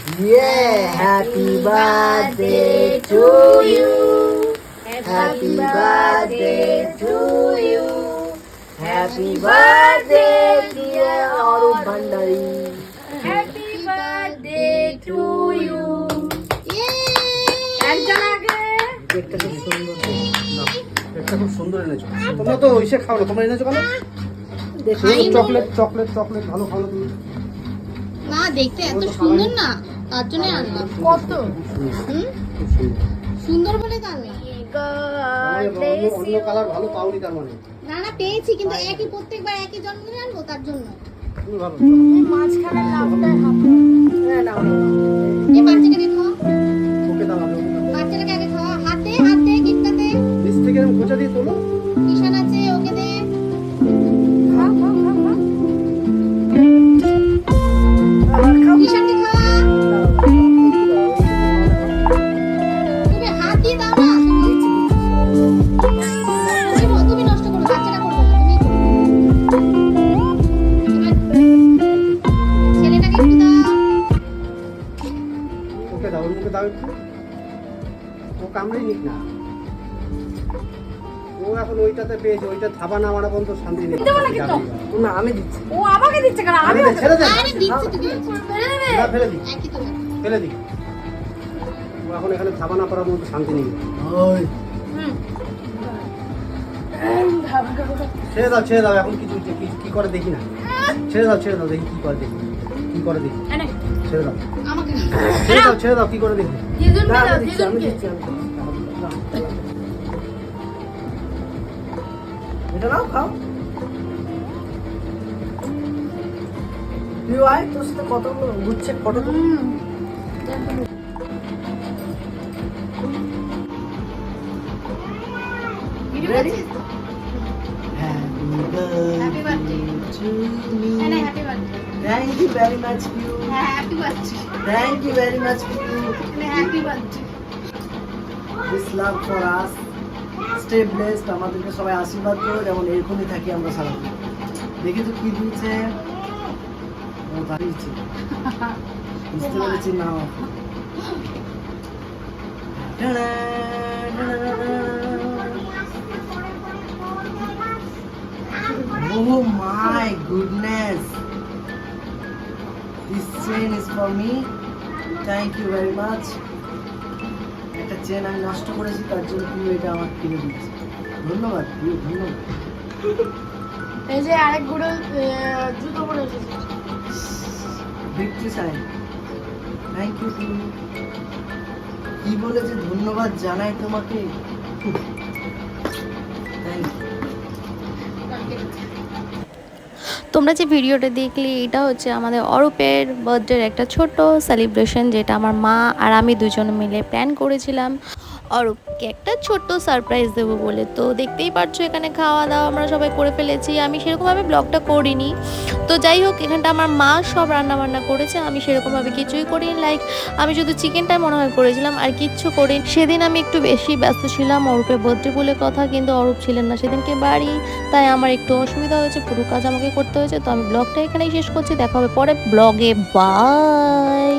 Yeah, happy birthday to you. Happy birthday to you. Happy birthday dear Arup Bhandari. Happy birthday to you. একজন আগে কেকটা খুব সুন্দর। না, কেকটা খুব সুন্দর এনেছো। তোমরা তো ইসে খাও না, তোমরা এনেছো কেন? দেখো চকলেট ভালো খাও না তুমি। না দেখতে এত সুন্দর না, তার জন্য আনলাম। কত সুন্দর বলে তো আনলাম। অন্য কালার ভালো পাওনি তার মানে। না না পেয়েছি, কিন্তু একই প্রত্যেকবার একই জন্মদিনে আনবো তার জন্য। তুমি ভালো। মাঝখানে লাভটাই হাতে এই বাচ্চাকে দেখো, ওকে দাও আমি ওকে দাও। বাচ্চাটাকে আগে খাওয়া, হাতে হাতে কিটটাতে নিচ থেকে এরকম খোঁচা দিয়ে তোলো। কিষান আছে, ওকে দে। কিষানকে খাওয়া। তুমি হাত দিয়ে দাও না, তুমি নষ্ট করো, বাচ্চাটা করবে না, তুমি করো। এবার ছেলেটাকে একটু দাও। ওকে দাও, ওর মুখে দাও একটু। ও কামড়েই নিক না। ও এখন ওইটাতে পেয়েছে, ওইটা থাবা না মারা পর্যন্ত শান্তি নেই। না আমি দিচ্ছি। ও আমাকে দিচ্ছে কেন? আমি ছেড়ে দে। আরে দিচ্ছি তো দিচ্ছি। ফেলে দেবে। না, ফেলে দি। একই তো ব্যাপার। ফেলে দি। ও এখন এখানে থাবা না পারার মতো শান্তি নেই। ওই ছেড়ে দাও এখন কিছু কি করে দেখি না। ছেড়ে দাও দেখি কি করে দেখি। কি করে দেখি। এনে ছেড়ে দাও। আমাকে ছেড়ে দাও কি করে দেখি। জিজুনকে না, দাও, আমি দিচ্ছি, আমি জিজুনকে। দিচ্ছি, এটা নাও খাও। তুই আয়, তোর সাথে কতগুলো গুচ্ছে ফটো তুলি। Video Ready? করছিস তো? Happy birthday to me. এনে happy birthday. Thank you very much, you. হ্যাঁ happy birthday. Thank you very much, you. এনে happy birthday. This love for us. Stay blessed. আমাদেরকে সবাই আশীর্বাদ করো, যেমন এরকমই থাকি আমরা সারাদিন। দেখি তো কি দিয়েছে। ও দাঁড়িয়েছে। বুঝতে পেরেছি না। টানা, টানা, oh my goodness, this chain is for me. Thank you very much. একটা চেন আমি নষ্ট করেছি, তার জন্য তুমি এটা আমার কিনে দিচ্ছি। ধন্যবাদ, ধন্যবাদ। এই যে আরেক গুলো জুতো পরে এসেছে। Victory sign. থ্যাংক ইউ তুমি। কি বলে যে ধন্যবাদ জানাই তোমাকে। Thank you. তোমরা যে ভিডিওটা দেখলে এটা হচ্ছে আমাদের অরূপের বার্থডের একটা ছোট্ট সেলিব্রেশন, যেটা আমার মা আর আমি দুজন মিলে প্ল্যান করেছিলাম অরূপকে একটা ছোট্ট সারপ্রাইজ দেবো বলে। তো দেখতেই পারছো এখানে খাওয়া দাওয়া আমরা সবাই করে ফেলেছি। আমি সেরকমভাবে ব্লগটা করিনি, তো যাই হোক এখানটা আমার মা সব রান্নাবান্না করেছে, আমি সেরকমভাবে কিছুই করিনি। লাইক আমি শুধু চিকেনটাই মনে হয় করেছিলাম, আর কিচ্ছু করিনি। সেদিন আমি একটু বেশি ব্যস্ত ছিলাম অরূপের বার্থডে বলে কথা, কিন্তু অরূপ ছিলেন না সেদিনকে বাড়ি, তাই আমার একটু অসুবিধা হয়েছে, পুরো কাজ আমাকে করতে হয়েছে। তো আমি ব্লগটা এখানেই শেষ করছি, দেখা হবে পরে ব্লগে, বাই।